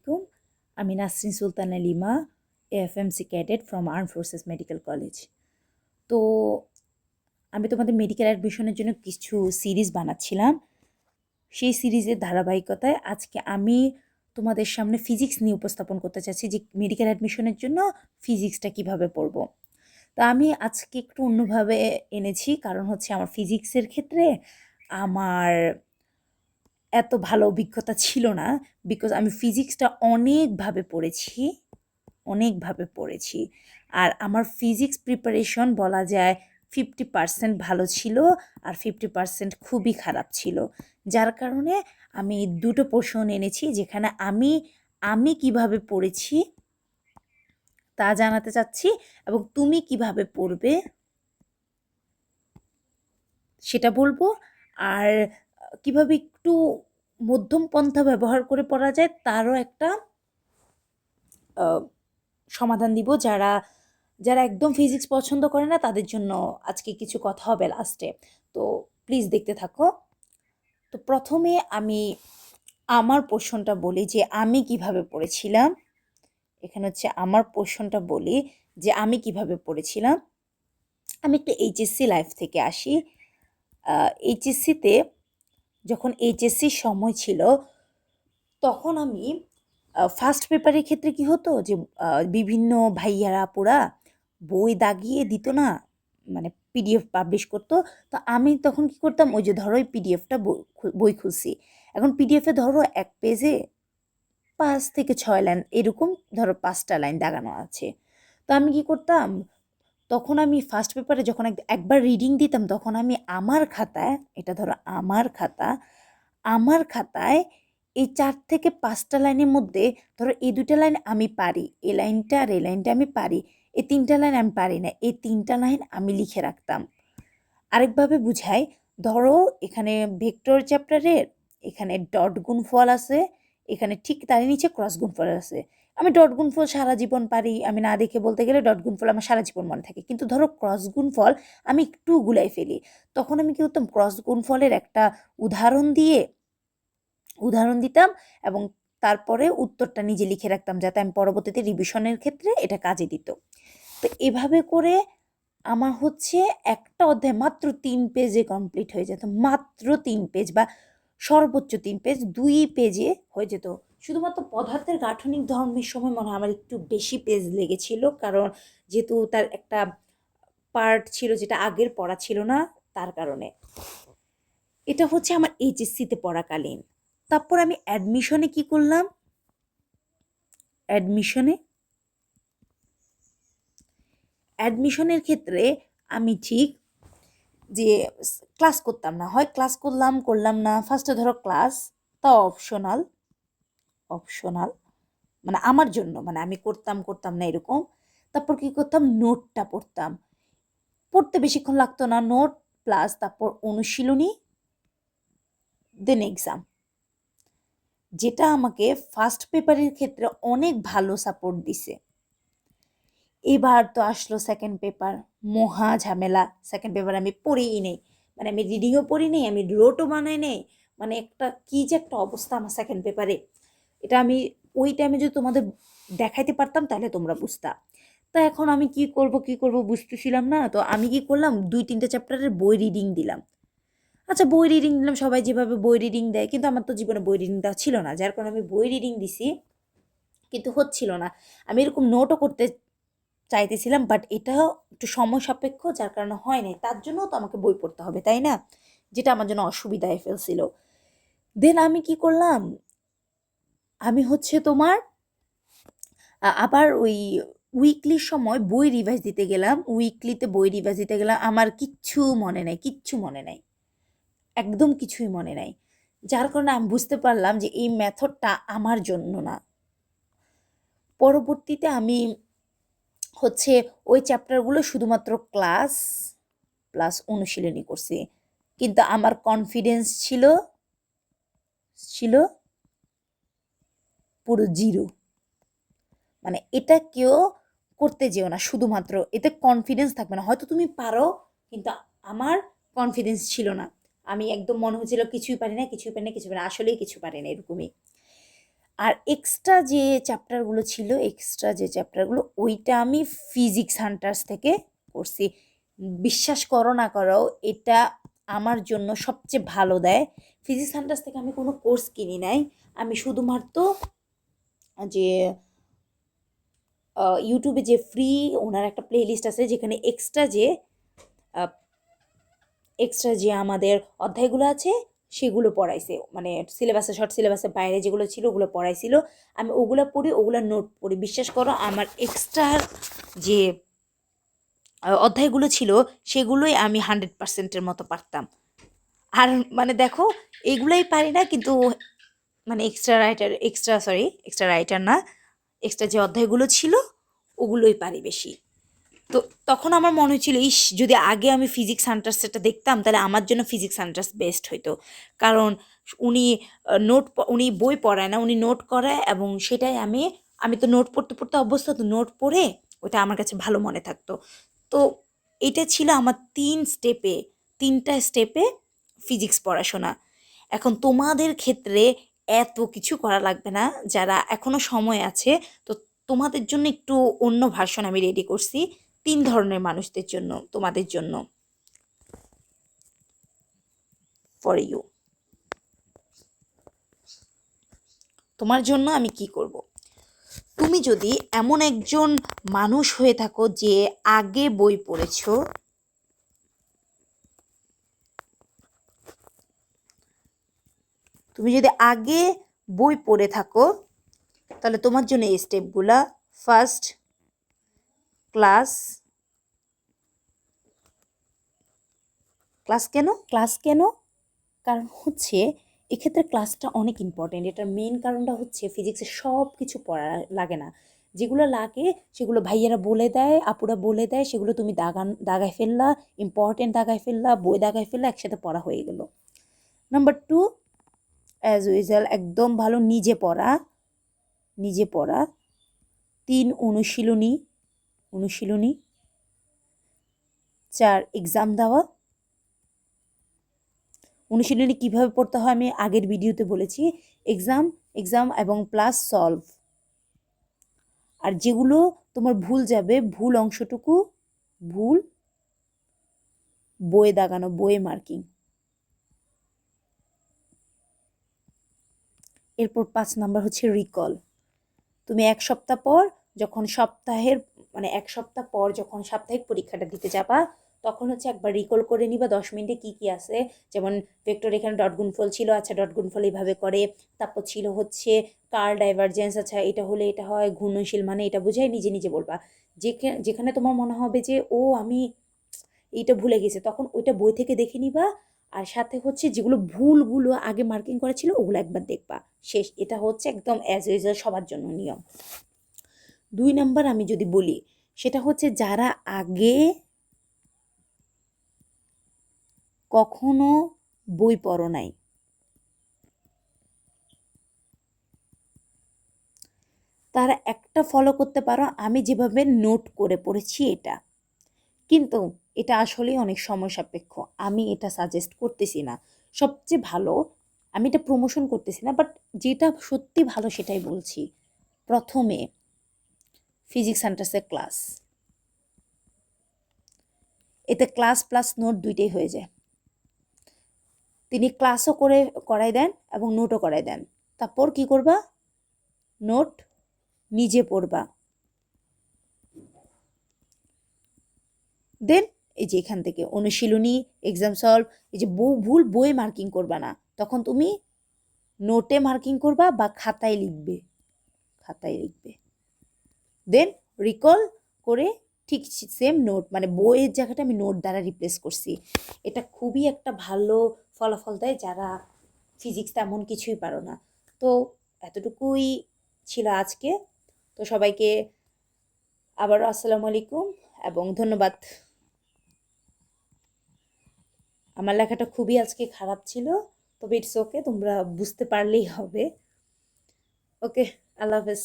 আলাইকুম। আমি Nasrin Sultana lima, AFMC cadet from arm forces medical college. তো আমি তোমাদের মেডিকেল অ্যাডমিশনের জন্য কিছু সিরিজ বানাচ্ছিলাম। সেই সিরিজের ধারাবাহিকতায় আজকে আমি তোমাদের সামনে ফিজিক্স নিয়ে উপস্থাপন করতে চাচ্ছি যে মেডিকেল অ্যাডমিশনের জন্য ফিজিক্সটা কিভাবে পড়ব। তো আমি আজকে একটু অন্যভাবে এনেছি, কারণ হচ্ছে আমার ফিজিক্সের ক্ষেত্রে আমার এত ভালো অভিজ্ঞতা ছিল না, বিকজ আমি ফিজিক্সটা অনেকভাবে পড়েছি। আর আমার ফিজিক্স প্রিপারেশন বলা যায় 50% ভালো ছিল আর 50% খুবই খারাপ ছিল, যার কারণে আমি দুটো পোর্শন এনেছি যেখানে আমি কিভাবে পড়েছি তা জানাতে চাচ্ছি, এবং তুমি কিভাবে পড়বে সেটা বলবো। আর কিভাবে একটু মধ্যম পন্থা ব্যবহার করে পড়া যায় তারও একটা সমাধান দিব। যারা যারা একদম ফিজিক্স পছন্দ করে না তাদের জন্য আজকে কিছু কথা হবে লাস্টে, তো প্লিজ দেখতে থাকো। তো প্রথমে আমি আমার পোর্শনটা বলি যে আমি কিভাবে পড়েছিলাম। এখানে হচ্ছে আমার পোর্শনটা বলি যে আমি কিভাবে পড়েছিলাম। আমি একটু এইচএসসি লাইফ থেকে আসি। এইচএসসিতে যখন এইচএসসির সময় ছিল তখন আমি ফার্স্ট পেপারের ক্ষেত্রে কি হতো যে বিভিন্ন ভাইয়ারা আপুরা বই দাগিয়ে দিত না, মানে পিডিএফ পাবলিশ করতো। তো আমি তখন কি করতাম, ওই যে ধরো ওই পিডিএফটা বই খুলছি, এখন পিডিএফে ধরো এক পেজে 5 থেকে 6 লাইন এরকম ধরো 5টা লাইন দাগানো আছে। তো আমি কি করতাম, তখন আমি ফার্স্ট পেপারে যখন একবার রিডিং দিতাম তখন আমি আমার খাতায়, এটা ধরো আমার খাতায় এই 4 থেকে 5টা লাইনের মধ্যে ধরো এই 2টা লাইন আমি পারি, এই লাইনটা আর এই লাইনটা আমি পারি, এই 3টা লাইন আমি পারি না, এই 3টা লাইন আমি লিখে রাখতাম। আরেকভাবে বুঝাই, ধরো এখানে ভেক্টর চ্যাপ্টারের এখানে ডট গুণফল আছে, এখানে ঠিক তার নিচে ক্রস গুণফল আছে। আমি ডট গুণফল সারা জীবন পারি, আমি না দেখে বলতে গেলে ডট গুণফল আমার সারা জীবন মনে থাকে, কিন্তু ধরো ক্রস গুণফল আমি একটু গুলাই ফেলি। তখন আমি কি করতাম, ক্রস গুণফলের একটা উদাহরণ দিতাম এবং তারপরে উত্তরটা নিজে লিখে রাখতাম, যাতে আমি পরবর্তীতে রিভিশনের ক্ষেত্রে এটা কাজে দিত। তো এভাবে করে আমার হচ্ছে একটা অধ্যায় মাত্র 3 পেজে কমপ্লিট হয়ে যেত, মাত্র 3 পেজ বা সর্বোচ্চ 3 পেজ, 2 পেজে হয়ে যেত। শুধুমাত্র পদার্থের গাঠনিক ধর্মের সময় মনে হয় আমার একটু বেশি পেজ লেগেছিল, কারণ যেহেতু তার একটা পার্ট ছিল যেটা আগের পড়া ছিল না, তার কারণে। এটা হচ্ছে আমার এইচএসসিতে পড়াকালীন। তারপর আমি অ্যাডমিশনে কি করলাম, অ্যাডমিশনের ক্ষেত্রে আমি ঠিক যে ক্লাস করতাম না, হয় ক্লাস করলাম না। ফার্স্টে ধরো ক্লাস, তাও অপশনাল মানে আমার জন্য, মানে আমি করতাম না এরকম। তারপর কি করতাম, নোটটা পড়তে বেশিক্ষণ লাগতো না, নোট প্লাস তারপর অনুশীলনী, দেন এক্সাম, যেটা আমাকে ফার্স্ট পেপারের ক্ষেত্রে অনেক ভালো সাপোর্ট দিছে। এবার তো আসলো সেকেন্ড পেপার, মহা ঝামেলা। সেকেন্ড পেপার আমি পড়িই নেই, মানে আমি রিডিংও পড়ি নেই, আমি রোটও বানাই নেই, মানে একটা কি যে একটা অবস্থা আমার সেকেন্ড পেপারে। এটা আমি ওই টাইমে যদি তোমাদের দেখাইতে পারতাম তাহলে তোমরা বুঝতা। তা এখন আমি কি করব বুঝতেছিলাম না। তো আমি কি করলাম, 2-3টে চ্যাপ্টারের বই রিডিং দিলাম। আচ্ছা, বই রিডিং দিলাম, সবাই যেভাবে বই রিডিং দেয়, কিন্তু আমার তো জীবনে বই রিডিং দেওয়া ছিল না, যার কারণে আমি বই রিডিং দিছি, কিন্তু হচ্ছিল না। আমি এরকম নোটও করতে চাইতেছিলাম, বাট এটাও একটু সময় সাপেক্ষ, যার কারণে হয় নাই। তার জন্য তো আমাকে বই পড়তে হবে, তাই না, যেটা আমার জন্য অসুবিধায় ফেলছিল। দেন আমি কি করলাম, আমি হচ্ছে তোমার আবার ওই উইকলির সময় বই রিভাইজ দিতে গেলাম, আমার কিচ্ছু মনে নাই, একদম কিছুই মনে নাই। যার কারণে আমি বুঝতে পারলাম যে এই মেথডটা আমার জন্য না। পরবর্তীতে আমি হচ্ছে ওই চ্যাপ্টারগুলো শুধুমাত্র ক্লাস প্লাস অনুশীলনী করছি, কিন্তু আমার কনফিডেন্স ছিল পুরো জিরো। মানে এটা কেউ করতে যেও না, শুধুমাত্র এতে কনফিডেন্স থাকবে না, হয়তো তুমি পারো, কিন্তু আমার কনফিডেন্স ছিল না। আমি একদম মনে হচ্ছিল কিছুই পারি না, আসলেই কিছু পারি না, এরকমই। আর এক্সট্রা যে চ্যাপ্টারগুলো ওইটা আমি ফিজিক্স হান্টার্স থেকে করছি। বিশ্বাস করো না করো, এটা আমার জন্য সবচেয়ে ভালো দেয়। ফিজিক্স হান্টার্স থেকে আমি কোনো কোর্স কিনি নাই, আমি শুধুমাত্র যে ইউটিউবে যে ফ্রি ওনার একটা প্লে লিস্ট আছে যেখানে এক্সট্রা যে আমাদের অধ্যায়গুলো আছে সেগুলো পড়াইছে, মানে শর্ট সিলেবাসের বাইরে যেগুলো ছিল ওগুলো পড়াইছিল। আমি ওগুলো পড়ি, ওগুলো নোট পড়ি। বিশ্বাস করো আমার এক্সট্রা যে অধ্যায়গুলো ছিল সেগুলোই আমি 100%-এর মতো পারতাম। আর মানে দেখো, এগুলোই পারি না, কিন্তু মানে এক্সট্রা রাইটার না, এক্সট্রা যে অধ্যায়গুলো ছিল ওগুলোই পারি বেশি। তো তখন আমার মনে হচ্ছিল, ইস যদি আগে আমি ফিজিক্স হান্টার্সটা দেখতাম তাহলে আমার জন্য ফিজিক্স হান্টার্স বেস্ট হইতো। কারণ উনি উনি বই পড়ায় না, উনি নোট করায়, এবং সেটাই আমি তো নোট পড়তে পড়তে অভ্যস্ত, তো নোট পড়ে ওটা আমার কাছে ভালো মনে থাকতো। তো এটা ছিল আমার 3টা স্টেপে ফিজিক্স পড়াশোনা। এখন তোমাদের ক্ষেত্রে এত কিছু করা লাগবে না, যারা এখনো সময় আছে, তো তোমাদের জন্য একটু অন্য ভার্সন আমি রেডি করছি 3 ধরনের মানুষদের জন্য, তোমাদের জন্য, ফর ইউ। তোমার জন্য আমি কি করব? তুমি যদি এমন একজন মানুষ হয়ে থাকো যে আগে বই পড়েছো, তুমি যদি আগে বই পড়ে থাকো তাহলে তোমার জন্য এই স্টেপগুলা: ফার্স্ট, ক্লাস। ক্লাস কেন? কারণ হচ্ছে এক্ষেত্রে ক্লাসটা অনেক ইম্পর্টেন্ট। এটার মেন কারণটা হচ্ছে ফিজিক্সের সব কিছু পড়া লাগে না, যেগুলো লাগে সেগুলো ভাইয়ারা বলে দেয়, আপুরা বলে দেয়, সেগুলো তুমি দাগায় ফেললা, ইম্পর্টেন্ট দাগায় ফেললা, বই দাগায় ফেললা, একসাথে পড়া হয়ে গেল। নাম্বার 2, অ্যাজ ইউজুয়াল একদম ভালো নিজে পড়া। 3, অনুশীলনী। 4, এক্সাম দেওয়া। অনুশীলনী কীভাবে পড়তে হয় আমি আগের ভিডিওতে বলেছি। এক্সাম এবং প্লাস সলভ। আর যেগুলো তোমার ভুল যাবে, ভুল অংশটুকু বইয়ে দাগানো, বইয়ে মার্কিং। এরপর 5 নাম্বার হচ্ছে রিকল। তুমি এক সপ্তাহ পর যখন সাপ্তাহিক পরীক্ষাটা দিতে যাবা, তখন হচ্ছে একবার রিকল করে নিবা 10 মিনিটে কি কি আছে। যেমন ভেক্টর এখানে ডট গুণফল ছিল, আচ্ছা ডট গুণফল এইভাবে করে। তারপর ছিল হচ্ছে কার্ল ডাইভারজেন্স, আচ্ছা এটা হলে এটা হয়, ঘূর্ণনশীল মানে এটা বুঝাই নিজে নিজে বলবা। যেখানে তোমার মনে হবে যে ও আমি এইটা ভুলে গেছি, তখন ওইটা বই থেকে দেখে নিবা। আর সাথে হচ্ছে যেগুলো ভুলগুলো আগে মার্কিং করা ছিল ওগুলো একবার দেখবা। শেষ। এটা হচ্ছে একদম অ্যাজ ইউজুয়াল সবার জন্য নিয়ম। 2 নাম্বার আমি যদি বলি, সেটা হচ্ছে যারা আগে কখনো বই পড়ো নাই, তারা একটা ফলো করতে পারো, আমি যেভাবে নোট করে পড়েছি এটা। কিন্তু এটা আসলেই অনেক সময় সাপেক্ষ, আমি এটা সাজেস্ট করতেছি না। সবচেয়ে ভালো, আমি এটা প্রমোশন করতেছি না, বাট যেটা সত্যি ভালো সেটাই বলছি। প্রথমে ফিজিক্স সেন্টার্সের ক্লাস, এতে ক্লাস প্লাস নোট দুইটাই হয়ে যায়। তিনি ক্লাসও করাই দেন এবং নোটও করাই দেন। তারপর কি করবা? নোট নিজে পড়বা। দেন এই যে এখান থেকে অনুশীলনী, এক্সাম সলভ, এই যে ভুল বই মার্কিং করবা না, তখন তুমি নোটে মার্কিং করবা বা খাতায় লিখবে। দেন রিকল করে ঠিক সেম নোট, মানে বইয়ের জায়গাটা আমি নোট দ্বারা রিপ্লেস করছি। এটা খুবই একটা ভালো ফলাফল দেয় যারা ফিজিক্স তেমন কিছুই পারো না। তো এতটুকুই ছিল আজকে। তো সবাইকে আবারও আসসালামু আলাইকুম এবং ধন্যবাদ। আমার লেখাটা খুবই আজকে খারাপ ছিল, তবে ইটস ওকে, তোমরা বুঝতে পারলেই হবে। ওকে, আল্লাহ হাফেজ।